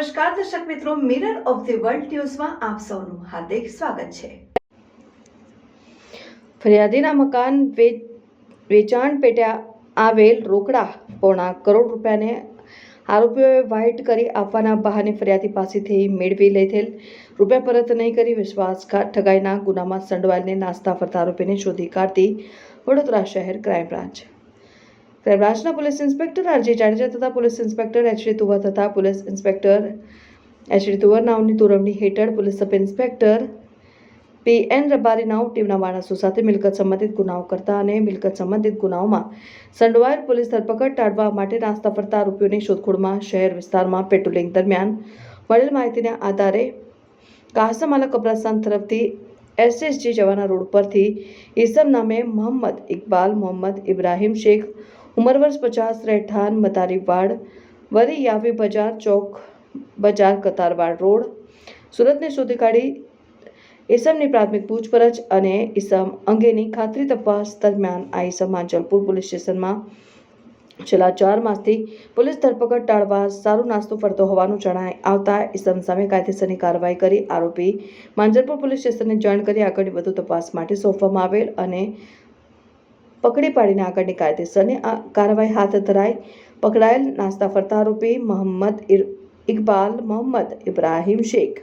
નમસ્કાર દર્શક મિત્રો, મિરર ઓફ ધી વર્લ્ડ ન્યૂઝમાં આપ સૌનું હાર્દિક સ્વાગત છે। ફરિયાદીના મકાન વેચાણ પેટે આવેલ રોકડા ₹1.25 કરોડને આરોપીઓએ વ્હાઇટ કરી આપવાના બહાને ફરિયાદી પાસેથી મેળવી લીધેલ રૂપિયા પરત નહીં કરી વિશ્વાસઘાત ઠગાઈના ગુનામાં સંડોવાયેલને નાસ્તા ફરતા આરોપીને શોધી કાઢતી વડોદરા શહેર ક્રાઇમ બ્રાન્ચના પોલીસ ઇન્સ્પેક્ટર આરજી જાડેજા તથા પોલીસ ઇન્સ્પેક્ટર એચડી તુવર તથા પોલીસ ઇન્સ્પેક્ટર એચડી તુવર નાઓની દોરવણી હેઠળ police sub inspector PN Rabari નાઓ ટીમના માણસો સાથે મિલકત સંબંધિત ગુનાઓ કરતા અને મિલકત સંબંધિત ગુનાઓમાં સંડોવાયેલ પોલીસ ધરપકડ ટાળવા માટે નાસ્તા ફરતા આરોપીઓની શોધખોળમાં શહેર વિસ્તારમાં પેટ્રોલિંગ દરમિયાન મળેલ માહિતીના આધારે કાસમાલા કબ્રસ્તાન તરફથી એસએસજી જવાના રોડ પરથી ઈસમ નામે મોહમ્મદ ઇકબાલ મોહમ્મદ ઇબ્રાહિમ શેખ ઉંમર વર્ષ 50 રહેઠાણ મતારીવાડ વરી યાવી બજાર ચોક બજાર કતારવાડ રોડ સુરતને શોધી કાઢી ઈસમની પ્રાથમિક પૂછપરછ અને ઈસમ અંગેની ખાતરી તપાસ દરમિયાન આ ઈસમ માંજલપુર પોલીસ સ્ટેશનમાં છેલ્લા 4 માસથી પોલીસ ધરપકડ ટાળવા સારું નાસ્તો ફરતો હોવાનું જણાય આવતા ઈસમ સામે કાયદેસરની કાર્યવાહી કરી આરોપી માંજલપુર પોલીસ સ્ટેશનને જાણ કરી આગળની વધુ તપાસ માટે સોંપવામાં આવેલ અને પકડી પાડીને આગળની કાયદેસરની કાર્યવાહી હાથ ધરાઈ પકડાયેલ નાસ્તા ફરતા આરોપી મોહમ્મદ ઇકબાલ મોહમ્મદ ઇબ્રાહિમ શેખ